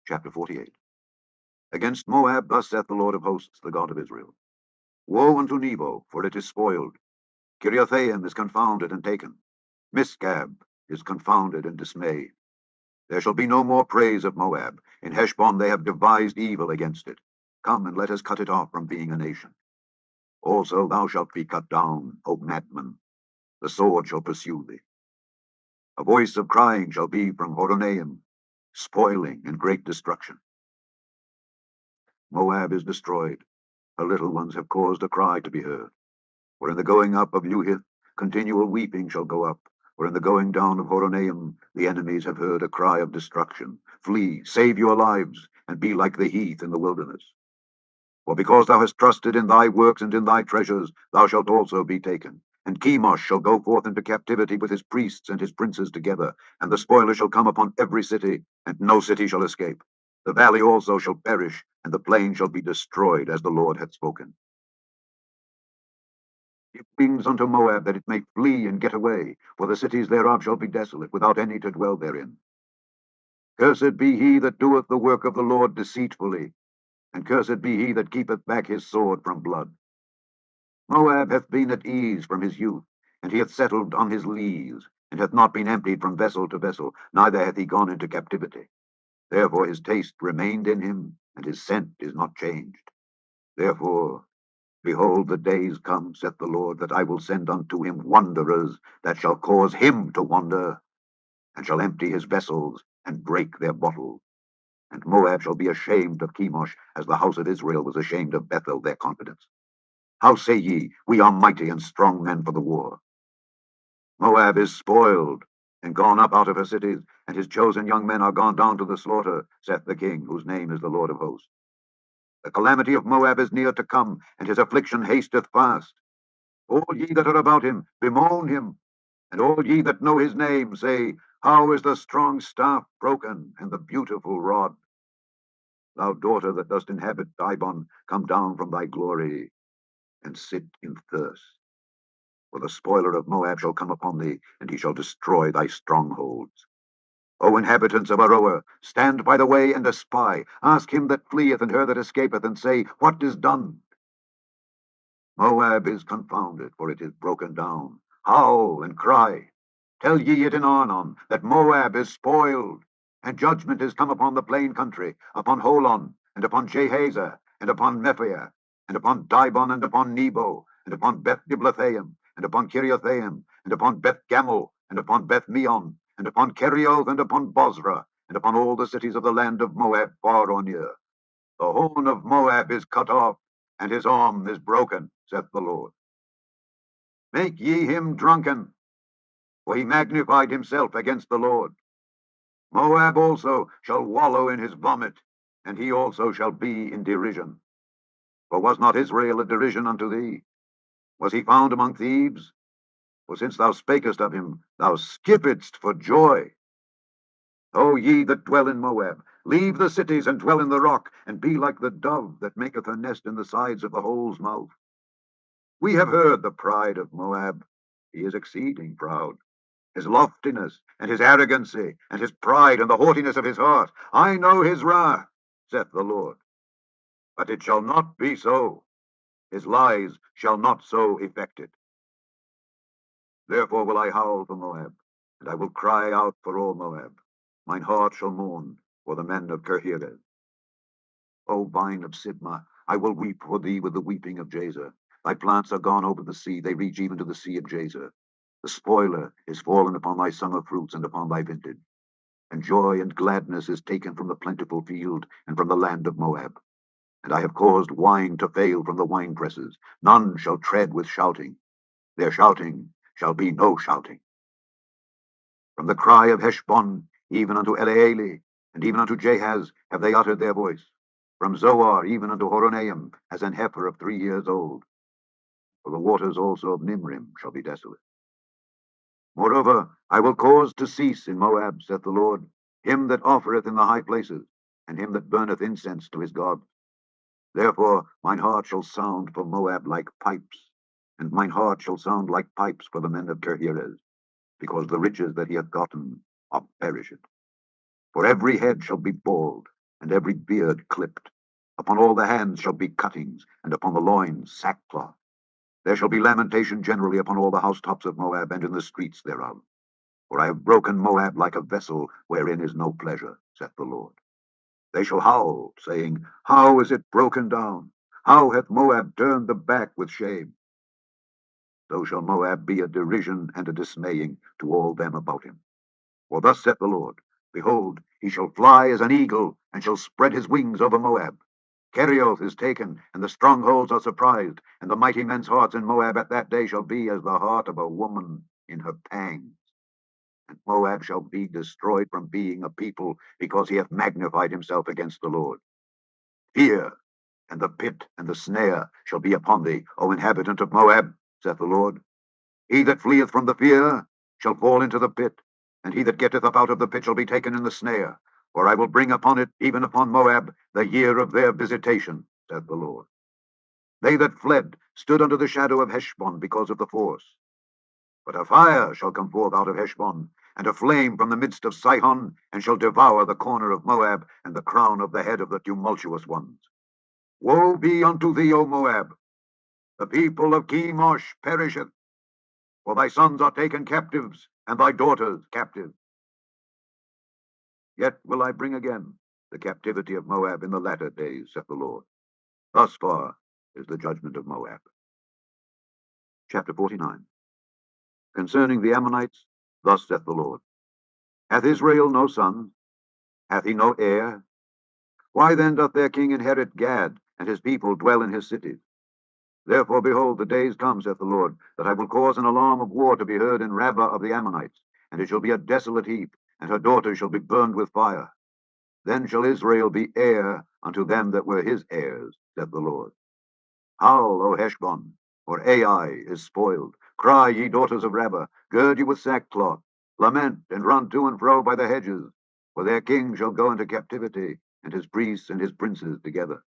Chapter 48. Against Moab thus saith the Lord of hosts, the God of Israel. Woe unto Nebo, for it is spoiled. Kiriathaim is confounded and taken. Misgab is confounded and dismayed. There shall be no more praise of Moab. In Heshbon they have devised evil against it. Come and let us cut it off from being a nation. Also thou shalt be cut down, O madman. The sword shall pursue thee. A voice of crying shall be from Horonaim, spoiling and great destruction. Moab is destroyed. Her little ones have caused a cry to be heard. For in the going up of Luhith, continual weeping shall go up. For in the going down of Horonaim, the enemies have heard a cry of destruction. Flee, save your lives, and be like the heath in the wilderness. For because thou hast trusted in thy works and in thy treasures, thou shalt also be taken. And Chemosh shall go forth into captivity with his priests and his princes together, and the spoiler shall come upon every city, and no city shall escape. The valley also shall perish, and the plain shall be destroyed, as the Lord hath spoken. Give wings unto Moab, that it may flee and get away, for the cities thereof shall be desolate, without any to dwell therein. Cursed be he that doeth the work of the Lord deceitfully, and cursed be he that keepeth back his sword from blood. Moab hath been at ease from his youth, and he hath settled on his lees, and hath not been emptied from vessel to vessel, neither hath he gone into captivity. Therefore his taste remained in him, and his scent is not changed. Therefore, behold, the days come, saith the Lord, that I will send unto him wanderers, that shall cause him to wander, and shall empty his vessels, and break their bottles. And Moab shall be ashamed of Chemosh, as the house of Israel was ashamed of Bethel, their confidence. How say ye, we are mighty and strong men for the war? Moab is spoiled, and gone up out of her cities, and his chosen young men are gone down to the slaughter, saith the King, whose name is the Lord of hosts. The calamity of Moab is near to come, and his affliction hasteth fast. All ye that are about him, bemoan him, and all ye that know his name, say, how is the strong staff broken, and the beautiful rod? Thou daughter that dost inhabit Dibon, come down from thy glory, and sit in thirst. For the spoiler of Moab shall come upon thee, and he shall destroy thy strongholds. O inhabitants of Aroer, stand by the way and espy. Ask him that fleeth and her that escapeth, and say, what is done? Moab is confounded, for it is broken down. Howl and cry. Tell ye it in Arnon, that Moab is spoiled, and judgment is come upon the plain country, upon Holon, and upon Jehazer, and upon Mephia, and upon Dibon, and upon Nebo, and upon Beth Diblathaim, and upon Kiriathaim, and upon Beth Gamel, and upon Beth Meon, and upon Kerioth, and upon Bozrah, and upon all the cities of the land of Moab, far or near. The horn of Moab is cut off, and his arm is broken, saith the Lord. Make ye him drunken, for he magnified himself against the Lord. Moab also shall wallow in his vomit, and he also shall be in derision. For was not Israel a derision unto thee? Was he found among thieves? For since thou spakest of him, thou skippedst for joy. O ye that dwell in Moab, leave the cities and dwell in the rock, and be like the dove that maketh her nest in the sides of the hole's mouth. We have heard the pride of Moab. He is exceeding proud. His loftiness, and his arrogancy, and his pride, and the haughtiness of his heart. I know his wrath, saith the Lord. But it shall not be so. His lies shall not so effect it. Therefore will I howl for Moab, and I will cry out for all Moab. Mine heart shall mourn for the men of Kirhirez. O vine of Sibmah, I will weep for thee with the weeping of Jazer. Thy plants are gone over the sea, they reach even to the sea of Jazer. The spoiler is fallen upon thy summer fruits and upon thy vintage. And joy and gladness is taken from the plentiful field and from the land of Moab. And I have caused wine to fail from the winepresses. None shall tread with shouting. Their shouting shall be no shouting. From the cry of Heshbon, even unto Elealeh, and even unto Jahaz, have they uttered their voice. From Zoar, even unto Horonaim, as an heifer of 3 years old. For the waters also of Nimrim shall be desolate. Moreover, I will cause to cease in Moab, saith the Lord, him that offereth in the high places, and him that burneth incense to his God. Therefore mine heart shall sound for Moab like pipes, and mine heart shall sound like pipes for the men of Kirhirez, because the riches that he hath gotten are perished. For every head shall be bald, and every beard clipped. Upon all the hands shall be cuttings, and upon the loins sackcloth. There shall be lamentation generally upon all the housetops of Moab, and in the streets thereof. For I have broken Moab like a vessel wherein is no pleasure, saith the Lord. They shall howl, saying, How is it broken down? How hath Moab turned the back with shame? So shall Moab be a derision and a dismaying to all them about him. For thus saith the Lord, Behold, he shall fly as an eagle, and shall spread his wings over Moab. Kerioth is taken, and the strongholds are surprised, and the mighty men's hearts in Moab at that day shall be as the heart of a woman in her pangs. And Moab shall be destroyed from being a people, because he hath magnified himself against the Lord. Fear, and the pit, and the snare shall be upon thee, O inhabitant of Moab, saith the Lord. He that fleeth from the fear shall fall into the pit, and he that getteth up out of the pit shall be taken in the snare. For I will bring upon it, even upon Moab, the year of their visitation, saith the Lord. They that fled stood under the shadow of Heshbon because of the force. But a fire shall come forth out of Heshbon, and a flame from the midst of Sihon, and shall devour the corner of Moab, and the crown of the head of the tumultuous ones. Woe be unto thee, O Moab! The people of Chemosh perisheth, for thy sons are taken captives, and thy daughters captives. Yet will I bring again the captivity of Moab in the latter days, saith the Lord. Thus far is the judgment of Moab. Chapter 49. Concerning the Ammonites, thus saith the Lord. Hath Israel no son? Hath he no heir? Why then doth their king inherit Gad, and his people dwell in his cities? Therefore, behold, the days come, saith the Lord, that I will cause an alarm of war to be heard in Rabbah of the Ammonites, and it shall be a desolate heap, and her daughters shall be burned with fire. Then shall Israel be heir unto them that were his heirs, saith the Lord. Howl, O Heshbon, for Ai is spoiled. Cry, ye daughters of Rabbah, gird you with sackcloth. Lament, and run to and fro by the hedges, for their king shall go into captivity, and his priests and his princes together.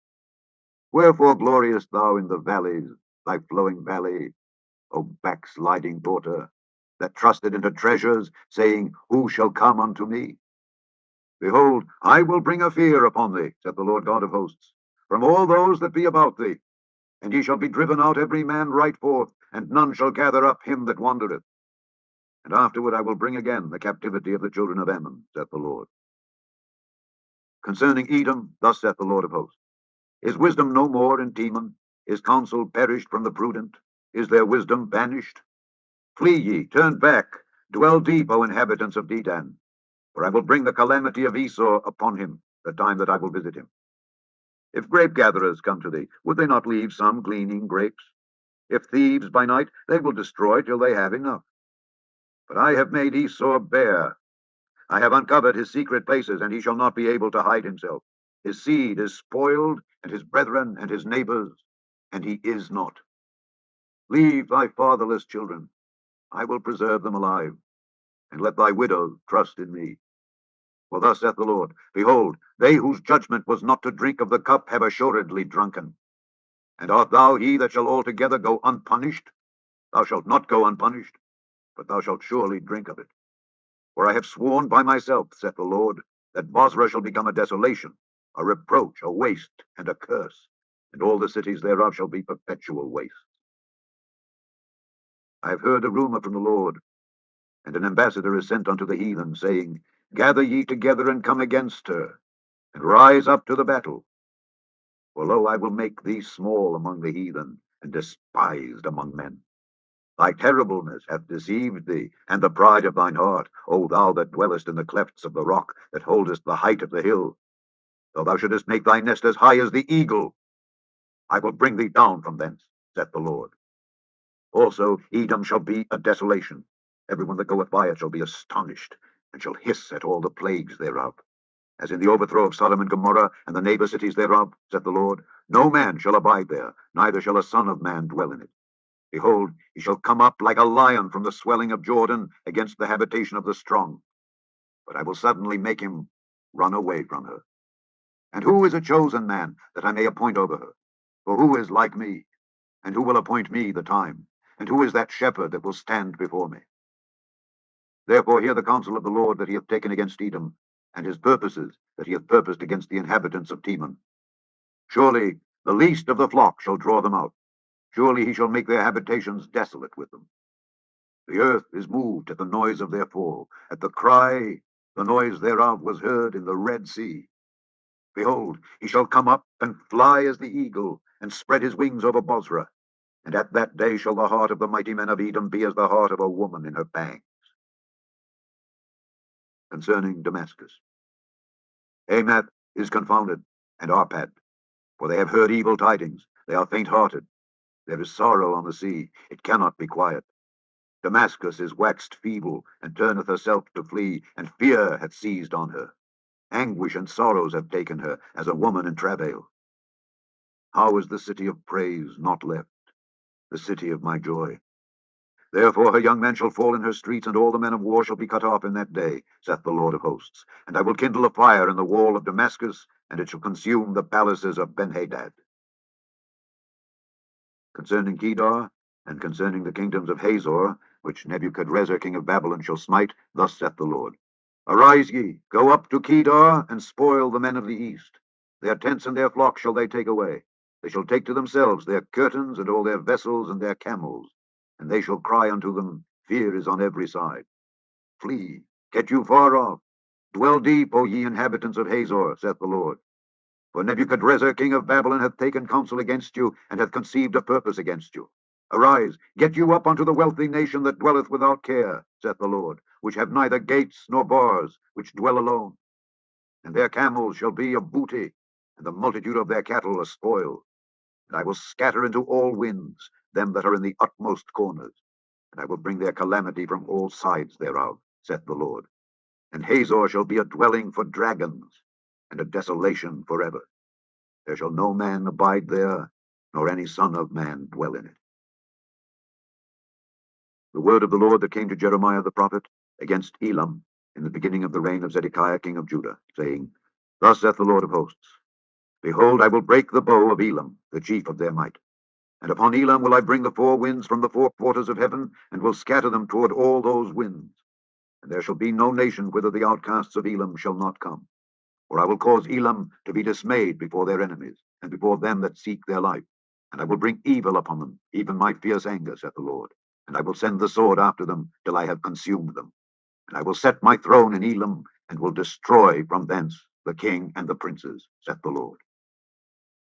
Wherefore gloriest thou in the valleys, thy flowing valley, O backsliding daughter, that trusted into treasures, saying, Who shall come unto me? Behold, I will bring a fear upon thee, saith the Lord God of hosts, from all those that be about thee. And ye shall be driven out every man right forth, and none shall gather up him that wandereth. And afterward I will bring again the captivity of the children of Ammon, saith the Lord. Concerning Edom, thus saith the Lord of hosts. Is wisdom no more in Teman? Is counsel perished from the prudent? Is their wisdom banished? Flee ye, turn back, dwell deep, O inhabitants of Dedan. For I will bring the calamity of Esau upon him, the time that I will visit him. If grape gatherers come to thee, would they not leave some gleaning grapes? If thieves by night, they will destroy till they have enough. But I have made Esau bare. I have uncovered his secret places, and he shall not be able to hide himself. His seed is spoiled, and his brethren and his neighbors, and he is not. Leave thy fatherless children. I will preserve them alive, and let thy widows trust in me. For thus saith the Lord, Behold, they whose judgment was not to drink of the cup have assuredly drunken. And art thou he that shall altogether go unpunished? Thou shalt not go unpunished, but thou shalt surely drink of it. For I have sworn by myself, saith the Lord, that Bozrah shall become a desolation, a reproach, a waste, and a curse, and all the cities thereof shall be perpetual waste. I have heard a rumor from the Lord, and an ambassador is sent unto the heathen, saying, Gather ye together and come against her, and rise up to the battle. For lo, I will make thee small among the heathen, and despised among men. Thy terribleness hath deceived thee, and the pride of thine heart, O thou that dwellest in the clefts of the rock, that holdest the height of the hill. Though thou shouldest make thy nest as high as the eagle, I will bring thee down from thence, saith the Lord. Also Edom shall be a desolation. Every one that goeth by it shall be astonished, and shall hiss at all the plagues thereof. As in the overthrow of Sodom and Gomorrah, and the neighbor cities thereof, saith the Lord, no man shall abide there, neither shall a son of man dwell in it. Behold, he shall come up like a lion from the swelling of Jordan against the habitation of the strong. But I will suddenly make him run away from her. And who is a chosen man, that I may appoint over her? For who is like me? And who will appoint me the time? And who is that shepherd that will stand before me? Therefore hear the counsel of the Lord that he hath taken against Edom, and his purposes that he hath purposed against the inhabitants of Teman. Surely the least of the flock shall draw them out. Surely he shall make their habitations desolate with them. The earth is moved at the noise of their fall. At the cry, the noise thereof was heard in the Red Sea. Behold, he shall come up and fly as the eagle, and spread his wings over Bozrah. And at that day shall the heart of the mighty men of Edom be as the heart of a woman in her pangs. Concerning Damascus. Hamath is confounded, and Arpad, for they have heard evil tidings. They are faint-hearted. There is sorrow on the sea. It cannot be quiet. Damascus is waxed feeble, and turneth herself to flee, and fear hath seized on her. Anguish and sorrows have taken her, as a woman in travail. How is the city of praise not left, the city of my joy? Therefore her young men shall fall in her streets, and all the men of war shall be cut off in that day, saith the Lord of hosts. And I will kindle a fire in the wall of Damascus, and it shall consume the palaces of Benhadad. Concerning Kedar, and concerning the kingdoms of Hazor, which Nebuchadrezzar king of Babylon shall smite, thus saith the Lord. Arise ye, go up to Kedar, and spoil the men of the east. Their tents and their flocks shall they take away. They shall take to themselves their curtains, and all their vessels, and their camels. And they shall cry unto them, Fear is on every side. Flee, get you far off. Dwell deep, O ye inhabitants of Hazor, saith the Lord. For Nebuchadrezzar king of Babylon hath taken counsel against you, and hath conceived a purpose against you. Arise, get you up unto the wealthy nation that dwelleth without care, saith the Lord, which have neither gates nor bars, which dwell alone. And their camels shall be a booty, and the multitude of their cattle a spoil. And I will scatter into all winds them that are in the utmost corners, and I will bring their calamity from all sides thereof, saith the Lord. And Hazor shall be a dwelling for dragons, and a desolation forever. There shall no man abide there, nor any son of man dwell in it. The word of the Lord that came to Jeremiah the prophet against Elam in the beginning of the reign of Zedekiah king of Judah, saying, Thus saith the Lord of hosts, Behold, I will break the bow of Elam, the chief of their might. And upon Elam will I bring the four winds from the four quarters of heaven, and will scatter them toward all those winds. And there shall be no nation whither the outcasts of Elam shall not come. For I will cause Elam to be dismayed before their enemies, and before them that seek their life. And I will bring evil upon them, even my fierce anger, saith the Lord. And I will send the sword after them, till I have consumed them. And I will set my throne in Elam, and will destroy from thence the king and the princes, saith the Lord.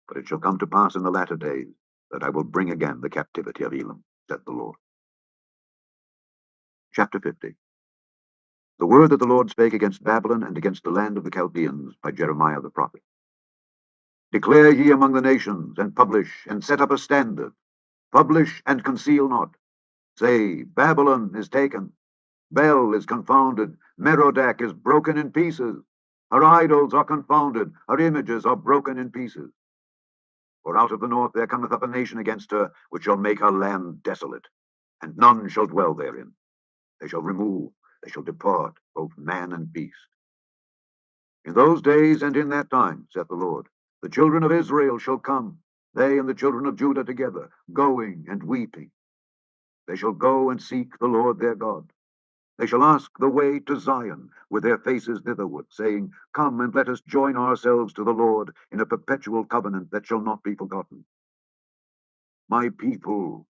But it shall come to pass in the latter days, that I will bring again the captivity of Elam, saith the Lord. Chapter 50. The word that the Lord spake against Babylon and against the land of the Chaldeans by Jeremiah the prophet. Declare ye among the nations, and publish, and set up a standard. Publish, and conceal not. Say, Babylon is taken. Bel is confounded. Merodach is broken in pieces. Her idols are confounded. Her images are broken in pieces. For out of the north there cometh up a nation against her, which shall make her land desolate, and none shall dwell therein. They shall remove, they shall depart, both man and beast. In those days and in that time, saith the Lord, the children of Israel shall come, they and the children of Judah together, going and weeping. They shall go and seek the Lord their God. They shall ask the way to Zion, with their faces thitherward, saying, Come and let us join ourselves to the Lord in a perpetual covenant that shall not be forgotten. My people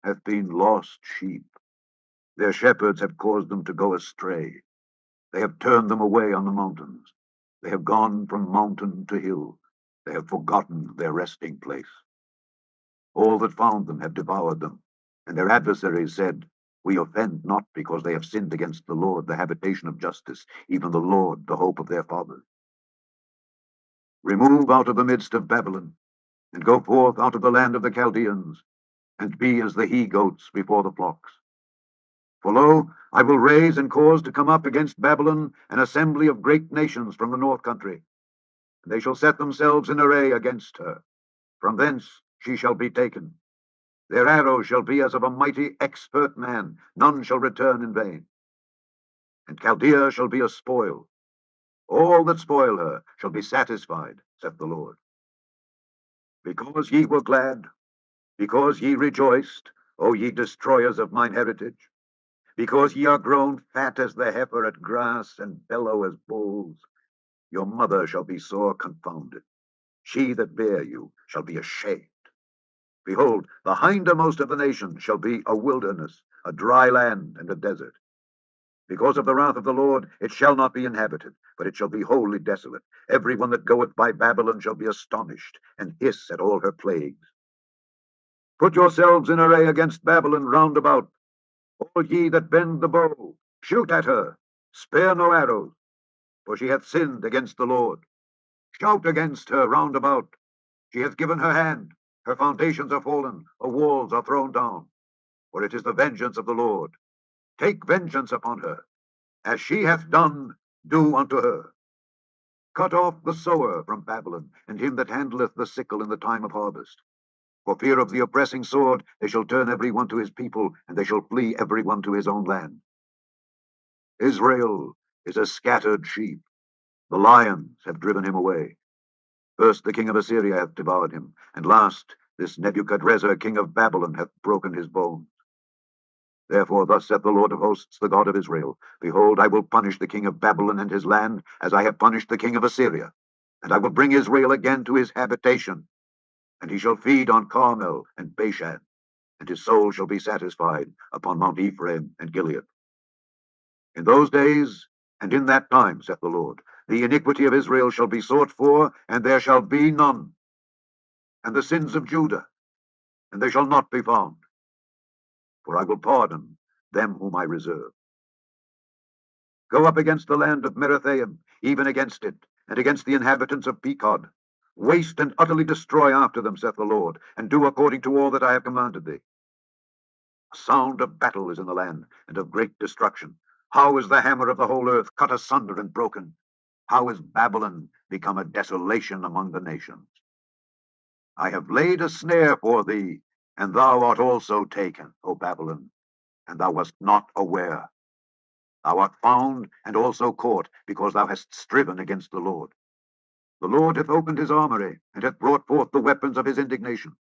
hath been lost sheep. Their shepherds have caused them to go astray. They have turned them away on the mountains. They have gone from mountain to hill. They have forgotten their resting place. All that found them have devoured them, and their adversaries said, We offend not, because they have sinned against the Lord, the habitation of justice, even the Lord, the hope of their fathers. Remove out of the midst of Babylon, and go forth out of the land of the Chaldeans, and be as the he-goats before the flocks. For lo, I will raise and cause to come up against Babylon an assembly of great nations from the north country, and they shall set themselves in array against her. From thence she shall be taken. Their arrows shall be as of a mighty expert man, none shall return in vain. And Chaldea shall be a spoil. All that spoil her shall be satisfied, saith the Lord. Because ye were glad, because ye rejoiced, O ye destroyers of mine heritage, Because ye are grown fat as the heifer at grass, and bellow as bulls, your mother shall be sore confounded. She that bare you shall be ashamed. Behold, the hindermost of the nations shall be a wilderness, a dry land, and a desert. Because of the wrath of the Lord, it shall not be inhabited, but it shall be wholly desolate. Every one that goeth by Babylon shall be astonished, and hiss at all her plagues. Put yourselves in array against Babylon round about. All ye that bend the bow, shoot at her, spare no arrows, for she hath sinned against the Lord. Shout against her round about. She hath given her hand, her foundations are fallen, her walls are thrown down. For it is the vengeance of the Lord. Take vengeance upon her. As she hath done, do unto her. Cut off the sower from Babylon, and him that handleth the sickle in the time of harvest. For fear of the oppressing sword, they shall turn every one to his people, and they shall flee every one to his own land. Israel is a scattered sheep. The lions have driven him away. First the king of Assyria hath devoured him, and last this Nebuchadrezzar king of Babylon hath broken his bones. Therefore thus saith the Lord of hosts, the God of Israel, Behold, I will punish the king of Babylon and his land, as I have punished the king of Assyria. And I will bring Israel again to his habitation, and he shall feed on Carmel and Bashan, and his soul shall be satisfied upon Mount Ephraim and Gilead. In those days and in that time, saith the Lord, the iniquity of Israel shall be sought for, and there shall be none, and the sins of Judah, and they shall not be found. For I will pardon them whom I reserve. Go up against the land of Merathaim, even against it, and against the inhabitants of Pekod. Waste and utterly destroy after them, saith the Lord, and do according to all that I have commanded thee. A sound of battle is in the land, and of great destruction. How is the hammer of the whole earth cut asunder and broken? How is Babylon become a desolation among the nations? I have laid a snare for thee, and thou art also taken, O Babylon, and thou wast not aware. Thou art found and also caught, because thou hast striven against the Lord. The Lord hath opened his armory, and hath brought forth the weapons of his indignation.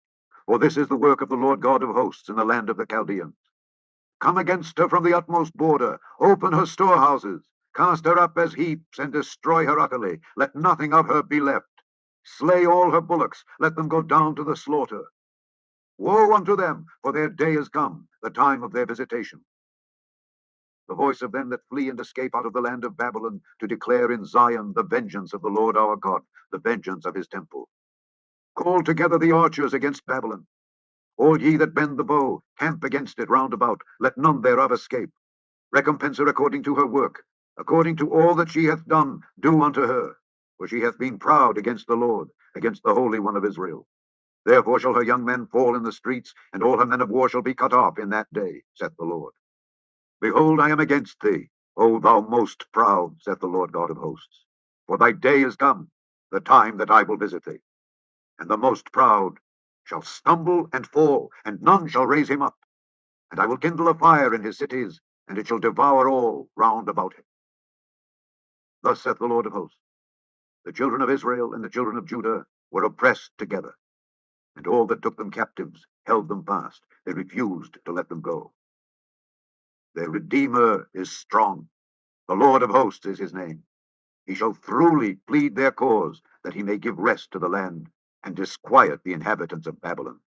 For this is the work of the Lord God of hosts in the land of the Chaldeans. Come against her from the utmost border, open her storehouses, cast her up as heaps, and destroy her utterly. Let nothing of her be left. Slay all her bullocks, let them go down to the slaughter. Woe unto them, for their day is come, the time of their visitation. The voice of them that flee and escape out of the land of Babylon, to declare in Zion the vengeance of the Lord our God, the vengeance of his temple. Call together the archers against Babylon. All ye that bend the bow, camp against it round about, let none thereof escape. Recompense her according to her work, according to all that she hath done, do unto her. For she hath been proud against the Lord, against the Holy One of Israel. Therefore shall her young men fall in the streets, and all her men of war shall be cut off in that day, saith the Lord. Behold, I am against thee, O thou most proud, saith the Lord God of hosts. For thy day is come, the time that I will visit thee. And the most proud shall stumble and fall, and none shall raise him up. And I will kindle a fire in his cities, and it shall devour all round about him. Thus saith the Lord of hosts, the children of Israel and the children of Judah were oppressed together, and all that took them captives held them fast. They refused to let them go. Their Redeemer is strong. The Lord of hosts is his name. He shall truly plead their cause, that he may give rest to the land, and disquiet the inhabitants of Babylon.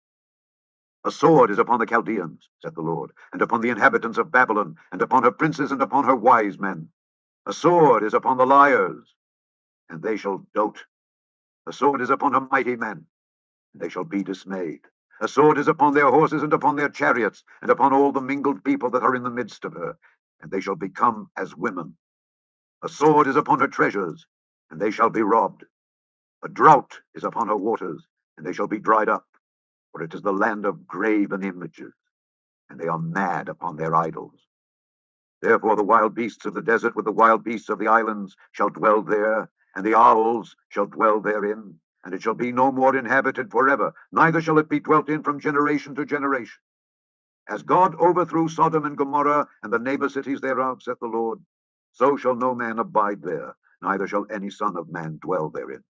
A sword is upon the Chaldeans, saith the Lord, and upon the inhabitants of Babylon, and upon her princes, and upon her wise men. A sword is upon the liars, and they shall dote. A sword is upon her mighty men, and they shall be dismayed. A sword is upon their horses, and upon their chariots, and upon all the mingled people that are in the midst of her, and they shall become as women. A sword is upon her treasures, and they shall be robbed. A drought is upon her waters, and they shall be dried up. For it is the land of graven images, and they are mad upon their idols. Therefore the wild beasts of the desert with the wild beasts of the islands shall dwell there, and the owls shall dwell therein, and it shall be no more inhabited forever, neither shall it be dwelt in from generation to generation. As God overthrew Sodom and Gomorrah and the neighbor cities thereof, saith the Lord, so shall no man abide there, neither shall any son of man dwell therein.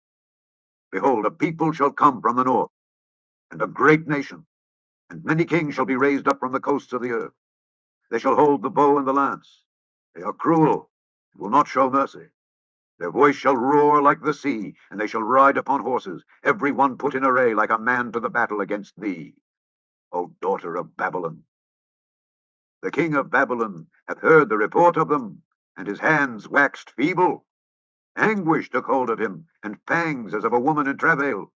Behold, a people shall come from the north, and a great nation, and many kings shall be raised up from the coasts of the earth. They shall hold the bow and the lance. They are cruel, and will not show mercy. Their voice shall roar like the sea, and they shall ride upon horses, every one put in array like a man to the battle against thee, O daughter of Babylon. The king of Babylon hath heard the report of them, and his hands waxed feeble. Anguish took hold of him, and pangs as of a woman in travail.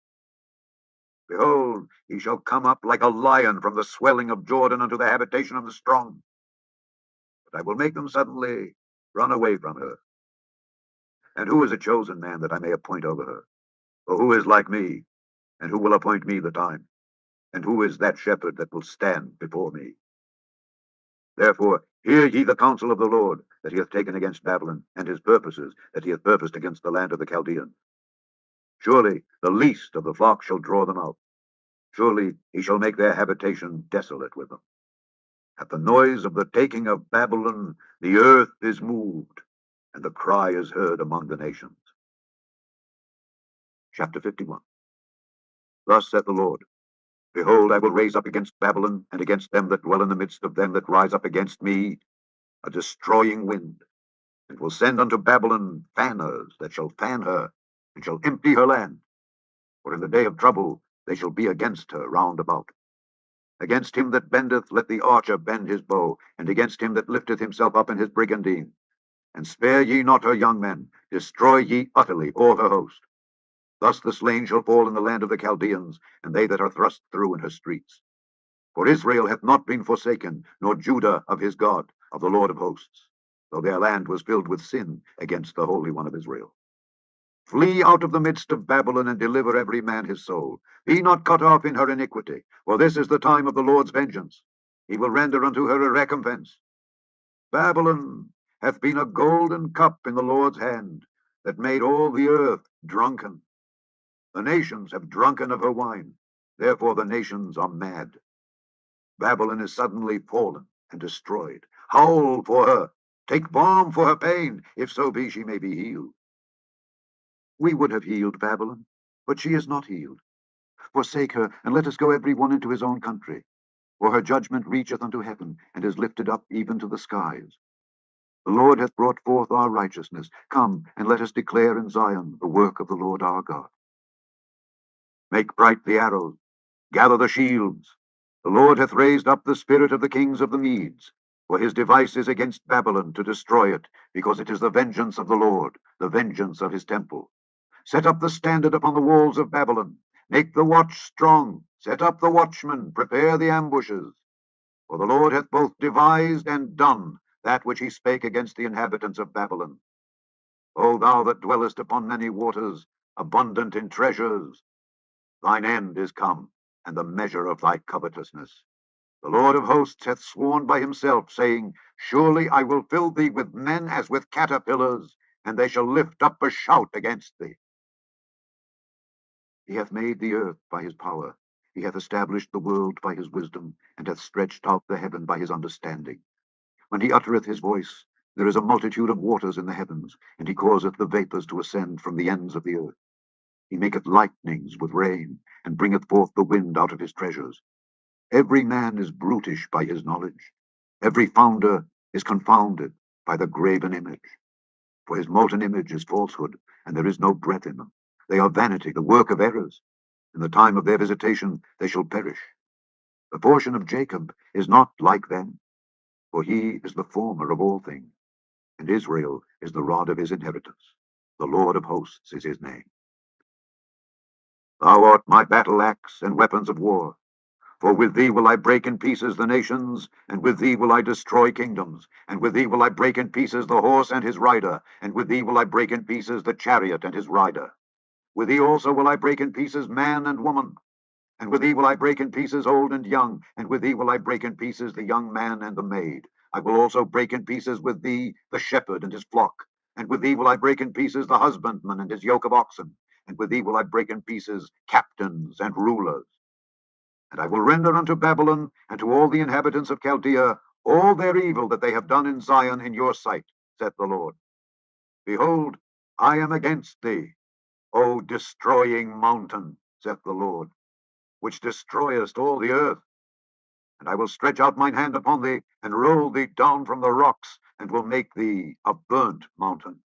Behold, he shall come up like a lion from the swelling of Jordan unto the habitation of the strong. But I will make them suddenly run away from her. And who is a chosen man that I may appoint over her? For who is like me, and who will appoint me the time? And who is that shepherd that will stand before me? Therefore hear ye the counsel of the Lord that he hath taken against Babylon, and his purposes that he hath purposed against the land of the Chaldeans. Surely the least of the flock shall draw them out. Surely he shall make their habitation desolate with them. At the noise of the taking of Babylon, the earth is moved, and the cry is heard among the nations. Chapter 51. Thus saith the Lord, Behold, I will raise up against Babylon, and against them that dwell in the midst of them that rise up against me, a destroying wind, and will send unto Babylon fanners that shall fan her, and shall empty her land. For in the day of trouble they shall be against her round about. Against him that bendeth let the archer bend his bow, and against him that lifteth himself up in his brigandine. And spare ye not her young men, destroy ye utterly all her host. Thus the slain shall fall in the land of the Chaldeans, and they that are thrust through in her streets. For Israel hath not been forsaken, nor Judah of his God, of the Lord of hosts, though their land was filled with sin against the Holy One of Israel. Flee out of the midst of Babylon, and deliver every man his soul. Be not cut off in her iniquity, for this is the time of the Lord's vengeance. He will render unto her a recompense. Babylon hath been a golden cup in the Lord's hand, that made all the earth drunken. The nations have drunken of her wine, therefore the nations are mad. Babylon is suddenly fallen and destroyed. Howl for her, take balm for her pain, if so be she may be healed. We would have healed Babylon, but she is not healed. Forsake her, and let us go every one into his own country. For her judgment reacheth unto heaven, and is lifted up even to the skies. The Lord hath brought forth our righteousness. Come, and let us declare in Zion the work of the Lord our God. Make bright the arrows, gather the shields. The Lord hath raised up the spirit of the kings of the Medes, for his device is against Babylon to destroy it, because it is the vengeance of the Lord, the vengeance of his temple. Set up the standard upon the walls of Babylon. Make the watch strong. Set up the watchmen. Prepare the ambushes. For the Lord hath both devised and done that which he spake against the inhabitants of Babylon. O thou that dwellest upon many waters, abundant in treasures, thine end is come, and the measure of thy covetousness. The Lord of hosts hath sworn by himself, saying, Surely I will fill thee with men as with caterpillars, and they shall lift up a shout against thee. He hath made the earth by his power. He hath established the world by his wisdom, and hath stretched out the heaven by his understanding. When he uttereth his voice, there is a multitude of waters in the heavens, and he causeth the vapours to ascend from the ends of the earth. He maketh lightnings with rain, and bringeth forth the wind out of his treasures. Every man is brutish by his knowledge. Every founder is confounded by the graven image. For his molten image is falsehood, and there is no breath in them. They are vanity, the work of errors. In the time of their visitation they shall perish. The portion of Jacob is not like them, for he is the former of all things, and Israel is the rod of his inheritance. The Lord of hosts is his name. Thou art my battle axe and weapons of war. For with thee will I break in pieces the nations, and with thee will I destroy kingdoms, and with thee will I break in pieces the horse and his rider, and with thee will I break in pieces the chariot and his rider. With thee also will I break in pieces man and woman, and with thee will I break in pieces old and young, and with thee will I break in pieces the young man and the maid. I will also break in pieces with thee the shepherd and his flock, and with thee will I break in pieces the husbandman and his yoke of oxen, and with thee will I break in pieces captains and rulers. And I will render unto Babylon and to all the inhabitants of Chaldea all their evil that they have done in Zion in your sight, saith the Lord. Behold, I am against thee, O destroying mountain, saith the Lord, which destroyest all the earth. And I will stretch out mine hand upon thee, and roll thee down from the rocks, and will make thee a burnt mountain.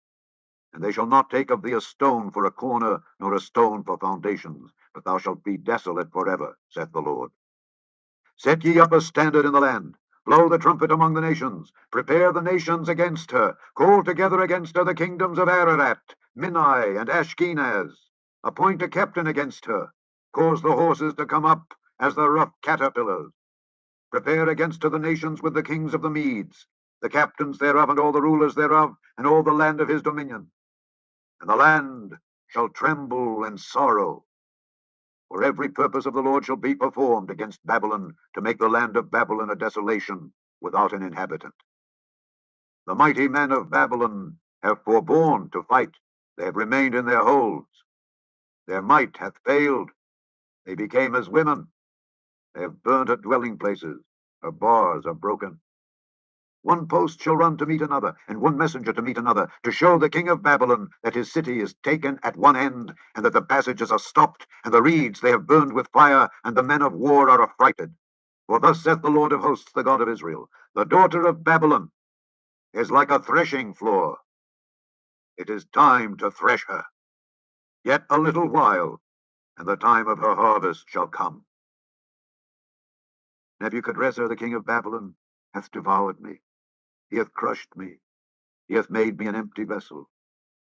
And they shall not take of thee a stone for a corner, nor a stone for foundations, but thou shalt be desolate forever, saith the Lord. Set ye up a standard in the land. Blow the trumpet among the nations. Prepare the nations against her. Call together against her the kingdoms of Ararat, Minai, and Ashkenaz. Appoint a captain against her. Cause the horses to come up as the rough caterpillars. Prepare against her the nations with the kings of the Medes, the captains thereof, and all the rulers thereof, and all the land of his dominion. And the land shall tremble and sorrow. For every purpose of the Lord shall be performed against Babylon, to make the land of Babylon a desolation without an inhabitant. The mighty men of Babylon have forborne to fight. They have remained in their holds. Their might hath failed. They became as women. They have burnt her dwelling places. Her bars are broken. One post shall run to meet another, and one messenger to meet another, to show the king of Babylon that his city is taken at one end, and that the passages are stopped, and the reeds they have burned with fire, and the men of war are affrighted. For thus saith the Lord of hosts, the God of Israel, the daughter of Babylon is like a threshing floor. It is time to thresh her. Yet a little while, and the time of her harvest shall come. Nebuchadrezzar, the king of Babylon, hath devoured me. He hath crushed me. He hath made me an empty vessel.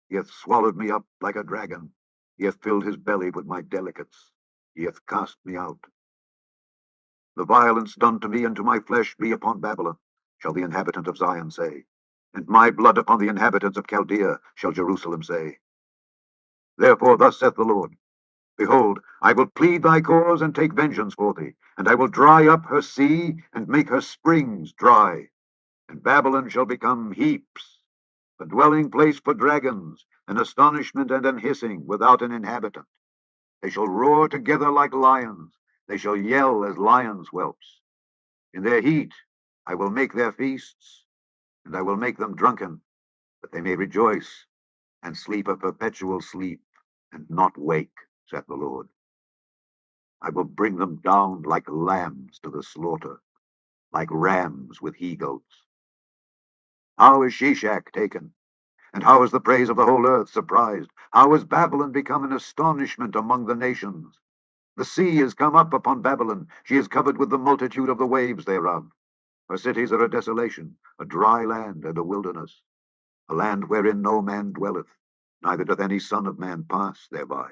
He hath swallowed me up like a dragon. He hath filled his belly with my delicates. He hath cast me out. The violence done to me and to my flesh be upon Babylon, shall the inhabitant of Zion say. And my blood upon the inhabitants of Chaldea, shall Jerusalem say. Therefore thus saith the Lord, Behold, I will plead thy cause, and take vengeance for thee, and I will dry up her sea, and make her springs dry. And Babylon shall become heaps, a dwelling place for dragons, an astonishment and an hissing without an inhabitant. They shall roar together like lions. They shall yell as lions' whelps. In their heat I will make their feasts, and I will make them drunken, that they may rejoice and sleep a perpetual sleep, and not wake, saith the Lord. I will bring them down like lambs to the slaughter, like rams with he-goats. How is Shishak taken? And how is the praise of the whole earth surprised? How is Babylon become an astonishment among the nations? The sea is come up upon Babylon. She is covered with the multitude of the waves thereof. Her cities are a desolation, a dry land and a wilderness, a land wherein no man dwelleth, neither doth any son of man pass thereby.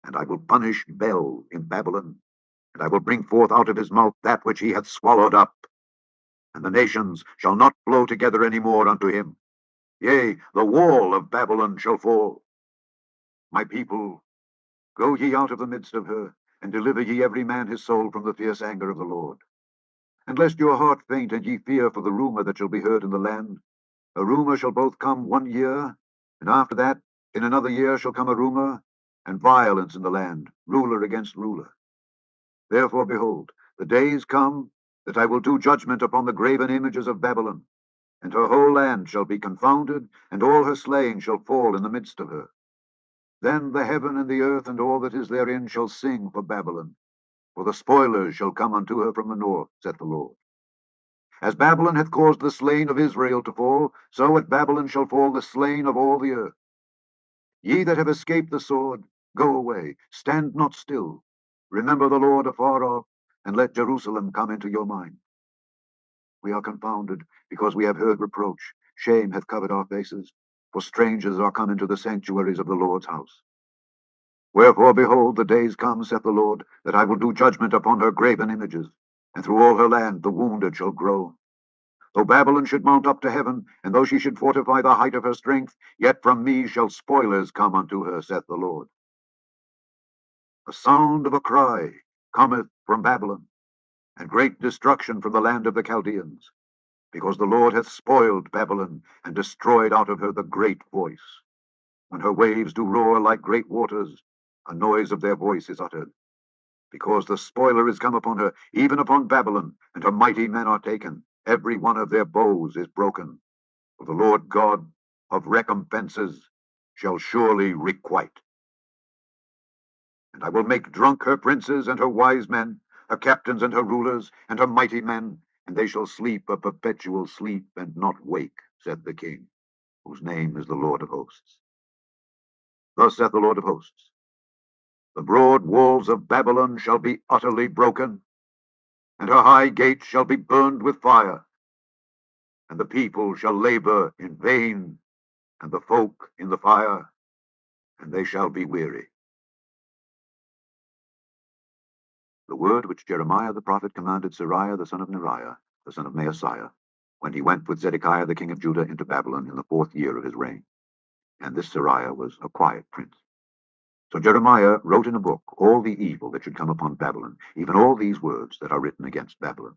And I will punish Bel in Babylon, and I will bring forth out of his mouth that which he hath swallowed up. And the nations shall not flow together any more unto him. Yea, the wall of Babylon shall fall. My people, go ye out of the midst of her, and deliver ye every man his soul from the fierce anger of the Lord. And lest your heart faint, and ye fear for the rumour that shall be heard in the land, a rumour shall both come 1 year, and after that in another year shall come a rumour, and violence in the land, ruler against ruler. Therefore, behold, the days come that I will do judgment upon the graven images of Babylon, and her whole land shall be confounded, and all her slain shall fall in the midst of her. Then the heaven and the earth and all that is therein shall sing for Babylon, for the spoilers shall come unto her from the north, saith the Lord. As Babylon hath caused the slain of Israel to fall, so at Babylon shall fall the slain of all the earth. Ye that have escaped the sword, go away, stand not still. Remember the Lord afar off, and let Jerusalem come into your mind. We are confounded, because we have heard reproach. Shame hath covered our faces, for strangers are come into the sanctuaries of the Lord's house. Wherefore, behold, the days come, saith the Lord, that I will do judgment upon her graven images, and through all her land the wounded shall groan. Though Babylon should mount up to heaven, and though she should fortify the height of her strength, yet from me shall spoilers come unto her, saith the Lord. The sound of a cry cometh from Babylon, and great destruction from the land of the Chaldeans, because the Lord hath spoiled Babylon, and destroyed out of her the great voice. When her waves do roar like great waters, a noise of their voice is uttered. Because the spoiler is come upon her, even upon Babylon, and her mighty men are taken. Every one of their bows is broken. For the Lord God of recompenses shall surely requite. And I will make drunk her princes and her wise men, her captains and her rulers, and her mighty men, and they shall sleep a perpetual sleep, and not wake, saith the King, whose name is the Lord of hosts. Thus saith the Lord of hosts, the broad walls of Babylon shall be utterly broken, and her high gates shall be burned with fire, and the people shall labor in vain, and the folk in the fire, and they shall be weary. The word which Jeremiah the prophet commanded Seraiah the son of Neriah, the son of Maaseiah, when he went with Zedekiah the king of Judah into Babylon in the 4th year of his reign. And this Seraiah was a quiet prince. So Jeremiah wrote in a book all the evil that should come upon Babylon, even all these words that are written against Babylon.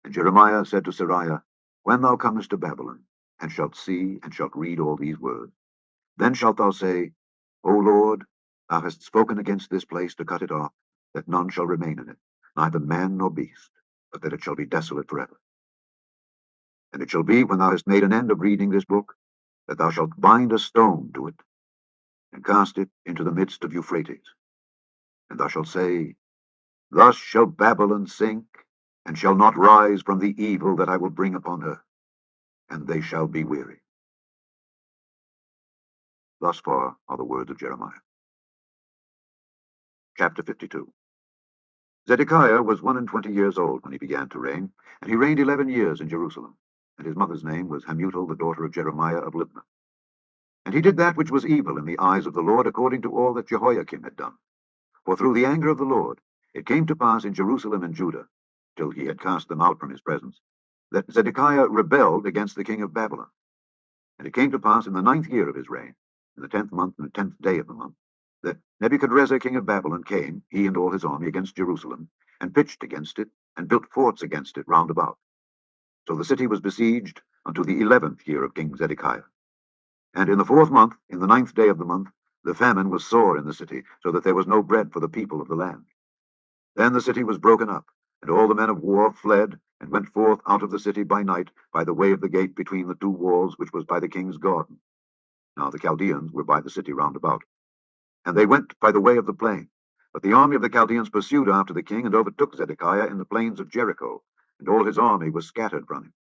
And Jeremiah said to Seraiah, when thou comest to Babylon, and shalt see and shalt read all these words, then shalt thou say, O Lord, thou hast spoken against this place to cut it off, that none shall remain in it, neither man nor beast, but that it shall be desolate forever. And it shall be, when thou hast made an end of reading this book, that thou shalt bind a stone to it, and cast it into the midst of Euphrates. And thou shalt say, thus shall Babylon sink, and shall not rise from the evil that I will bring upon her, and they shall be weary. Thus far are the words of Jeremiah. Chapter 52. Zedekiah was 21 years old when he began to reign, and he reigned 11 years in Jerusalem. And his mother's name was Hamutal, the daughter of Jeremiah of Libnah. And he did that which was evil in the eyes of the Lord, according to all that Jehoiakim had done. For through the anger of the Lord it came to pass in Jerusalem and Judah, till he had cast them out from his presence, that Zedekiah rebelled against the king of Babylon. And it came to pass in the 9th year of his reign, in the 10th month and the 10th day of the month, that Nebuchadrezzar king of Babylon came, he and all his army, against Jerusalem, and pitched against it, and built forts against it round about. So the city was besieged unto the 11th year of King Zedekiah. And in the 4th month, in the 9th day of the month, the famine was sore in the city, so that there was no bread for the people of the land. Then the city was broken up, and all the men of war fled, and went forth out of the city by night, by the way of the gate between the 2 walls, which was by the king's garden. Now the Chaldeans were by the city round about. And they went by the way of the plain. But the army of the Chaldeans pursued after the king, and overtook Zedekiah in the plains of Jericho, and all his army was scattered from him.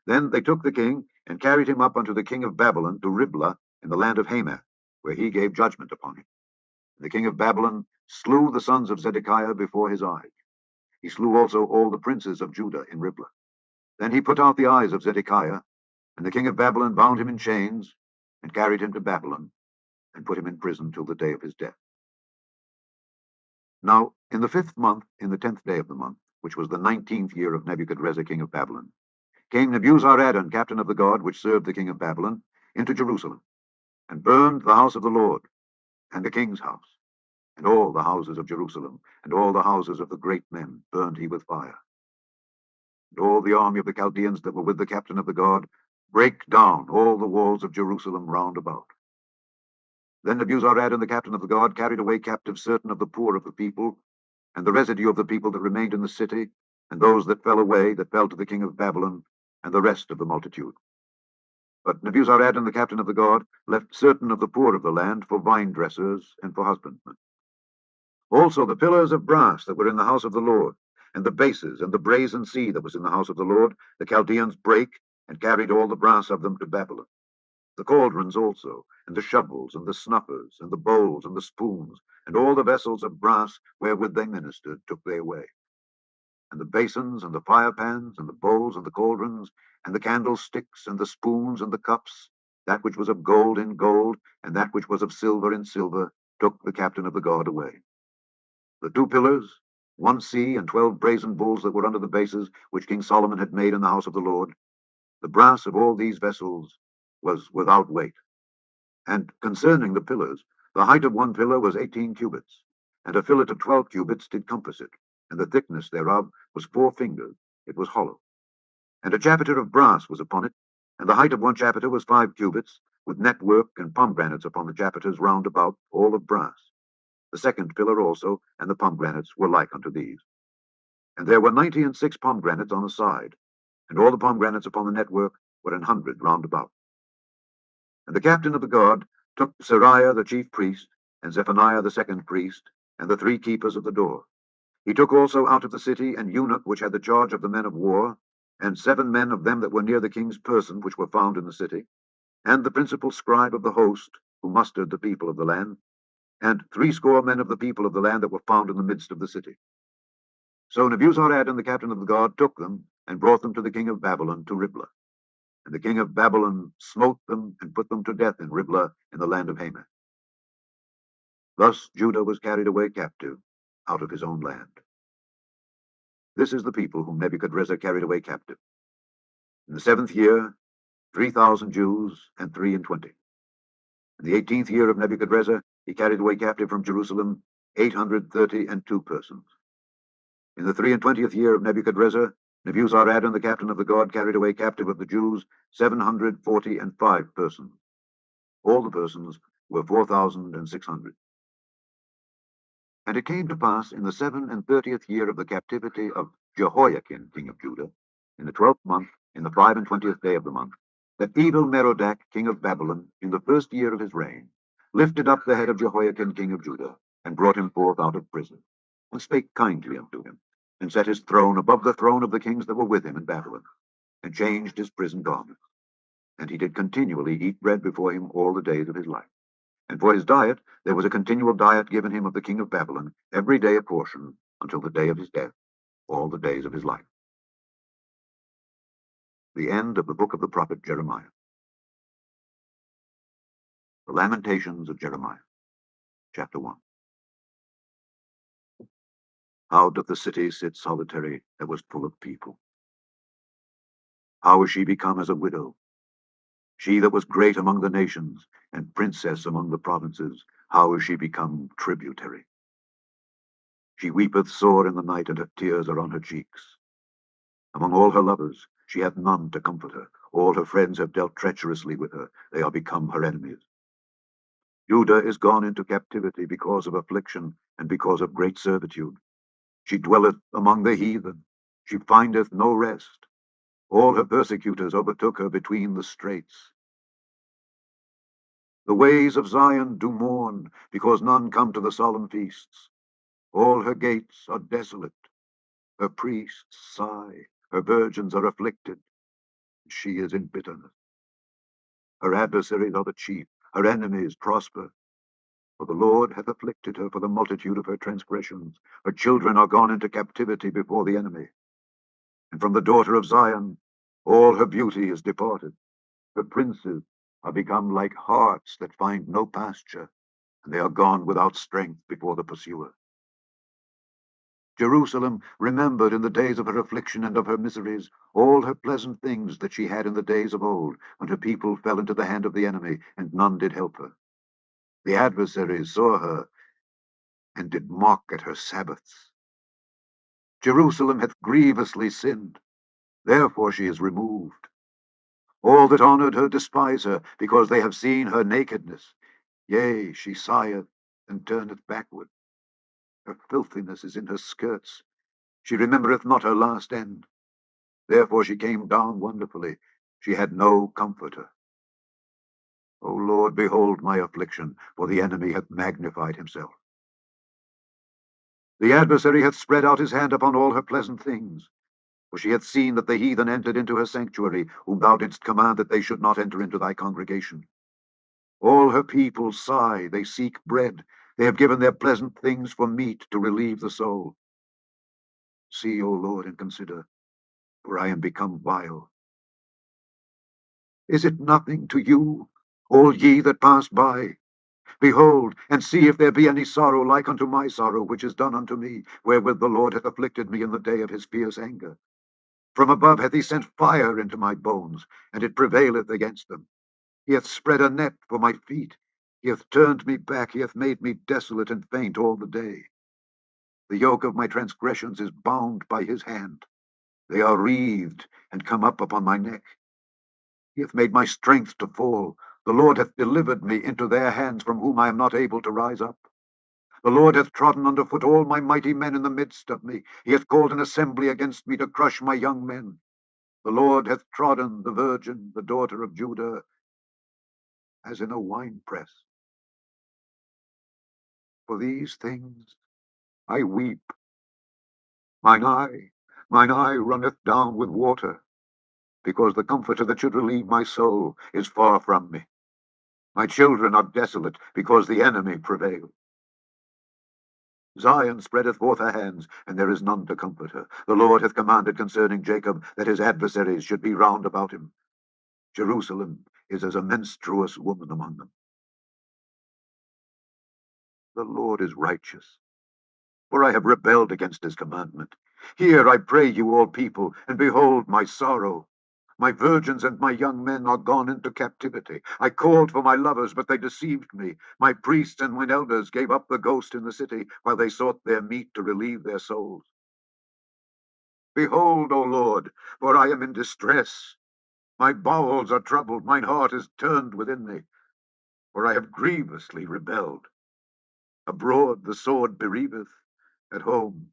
Then they took the king, and carried him up unto the king of Babylon to Riblah in the land of Hamath, where he gave judgment upon him. And the king of Babylon slew the sons of Zedekiah before his eyes. He slew also all the princes of Judah in Riblah. Then he put out the eyes of Zedekiah, and the king of Babylon bound him in chains, and carried him to Babylon, and put him in prison till the day of his death. Now in the 5th month, in the 10th day of the month, which was the 19th year of Nebuchadrezzar king of Babylon, came Nebuzaradan, captain of the guard which served the king of Babylon, into Jerusalem, and burned the house of the Lord, and the king's house, and all the houses of Jerusalem, and all the houses of the great men burned he with fire. And all the army of the Chaldeans that were with the captain of the guard brake down all the walls of Jerusalem round about. Then Nebuzaradan, the captain of the guard, carried away captive certain of the poor of the people, and the residue of the people that remained in the city, and those that fell away, that fell to the king of Babylon, and the rest of the multitude. But Nebuzaradan, the captain of the guard, left certain of the poor of the land for vine dressers and for husbandmen. Also the pillars of brass that were in the house of the Lord, and the bases, and the brazen sea that was in the house of the Lord, the Chaldeans brake, and carried all the brass of them to Babylon. The cauldrons also, and the shovels, and the snuffers, and the bowls, and the spoons, and all the vessels of brass wherewith they ministered, took they away. And the basins, and the firepans, and the bowls, and the cauldrons, and the candlesticks, and the spoons, and the cups, that which was of gold in gold, and that which was of silver in silver, took the captain of the guard away. The 2 pillars, 1 sea, and 12 brazen bulls that were under the bases, which King Solomon had made in the house of the Lord, the brass of all these vessels was without weight. And concerning the pillars, the height of 1 pillar was 18 cubits, and a fillet of 12 cubits did compass it, and the thickness thereof was 4 fingers, it was hollow. And a chapiter of brass was upon it, and the height of 1 chapiter was 5 cubits, with network and pomegranates upon the chapiters round about, all of brass. The 2nd pillar also, and the pomegranates were like unto these. And there were 96 pomegranates on the side, and all the pomegranates upon the network were 100 round about. And the captain of the guard took Seraiah the chief priest, and Zephaniah the 2nd priest, and the 3 keepers of the door. He took also out of the city an eunuch which had the charge of the men of war, and 7 men of them that were near the king's person, which were found in the city, and the principal scribe of the host, who mustered the people of the land, and 60 men of the people of the land that were found in the midst of the city. So Nebuzaradan the captain of the guard took them, and brought them to the king of Babylon to Riblah. And the king of Babylon smote them, and put them to death in Riblah in the land of Hamath. Thus Judah was carried away captive out of his own land. This is the people whom Nebuchadrezzar carried away captive. In the 7th year, 3,000 Jews and 23. In the 18th year of Nebuchadrezzar, he carried away captive from Jerusalem 832 persons. In the 23rd year of Nebuchadrezzar, Nebuzaradan the captain of the guard carried away captive of the Jews 745 persons. All the persons were 4,600. And it came to pass in the 37th year of the captivity of Jehoiakim king of Judah, in the 12th month, in the 25th day of the month, that Evil Merodach king of Babylon, in the 1st year of his reign, lifted up the head of Jehoiakim king of Judah, and brought him forth out of prison, and spake kindly unto him, and set his throne above the throne of the kings that were with him in Babylon, and changed his prison garments. And he did continually eat bread before him all the days of his life. And for his diet there was a continual diet given him of the king of Babylon, every day a portion, until the day of his death, all the days of his life. The end of the book of the prophet Jeremiah. The Lamentations of Jeremiah, chapter 1. How doth the city sit solitary that was full of people? How is she become as a widow? She that was great among the nations, and princess among the provinces, how is she become tributary? She weepeth sore in the night, and her tears are on her cheeks. Among all her lovers, she hath none to comfort her. All her friends have dealt treacherously with her. They are become her enemies. Judah is gone into captivity because of affliction, and because of great servitude. She dwelleth among the heathen. She findeth no rest. All her persecutors overtook her between the straits. The ways of Zion do mourn, because none come to the solemn feasts. All her gates are desolate. Her priests sigh. Her virgins are afflicted. She is in bitterness. Her adversaries are the chief. Her enemies prosper. For the Lord hath afflicted her for the multitude of her transgressions. Her children are gone into captivity before the enemy. And from the daughter of Zion all her beauty is departed. Her princes are become like harts that find no pasture, and they are gone without strength before the pursuer. Jerusalem remembered in the days of her affliction and of her miseries all her pleasant things that she had in the days of old, when her people fell into the hand of the enemy, and none did help her. The adversaries saw her, and did mock at her Sabbaths. Jerusalem hath grievously sinned, therefore she is removed. All that honored her despise her, because they have seen her nakedness. Yea, she sigheth, and turneth backward. Her filthiness is in her skirts. She remembereth not her last end. Therefore she came down wonderfully. She had no comforter. O Lord, behold my affliction, for the enemy hath magnified himself. The adversary hath spread out his hand upon all her pleasant things. For she hath seen that the heathen entered into her sanctuary, whom thou didst command that they should not enter into thy congregation. All her people sigh, they seek bread. They have given their pleasant things for meat to relieve the soul. See, O Lord, and consider, for I am become vile. Is it nothing to you, all ye that pass by? Behold, and see if there be any sorrow like unto my sorrow, which is done unto me, wherewith the Lord hath afflicted me in the day of his fierce anger. From above hath he sent fire into my bones, and it prevaileth against them. He hath spread a net for my feet. He hath turned me back. He hath made me desolate and faint all the day. The yoke of my transgressions is bound by his hand. They are wreathed and come up upon my neck. He hath made my strength to fall. The Lord hath delivered me into their hands, from whom I am not able to rise up. The Lord hath trodden under foot all my mighty men in the midst of me. He hath called an assembly against me to crush my young men. The Lord hath trodden the virgin, the daughter of Judah, as in a winepress. For these things I weep. Mine eye runneth down with water, because the comforter that should relieve my soul is far from me. My children are desolate, because the enemy prevail. Zion spreadeth forth her hands, and there is none to comfort her. The Lord hath commanded concerning Jacob that his adversaries should be round about him. Jerusalem is as a menstruous woman among them. The Lord is righteous, for I have rebelled against his commandment. Hear, I pray you, all people, and behold my sorrow. My virgins and my young men are gone into captivity. I called for my lovers, but they deceived me. My priests and mine elders gave up the ghost in the city, while they sought their meat to relieve their souls. Behold, O Lord, for I am in distress. My bowels are troubled, mine heart is turned within me, for I have grievously rebelled. Abroad the sword bereaveth, at home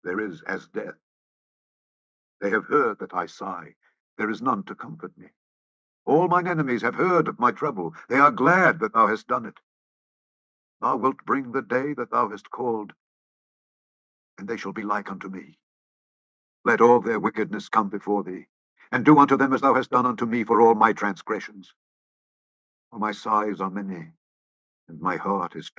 there is as death. They have heard that I sigh, there is none to comfort me. All mine enemies have heard of my trouble, they are glad that thou hast done it. Thou wilt bring the day that thou hast called, and they shall be like unto me. Let all their wickedness come before thee, and do unto them as thou hast done unto me for all my transgressions. For my sighs are many, and my heart is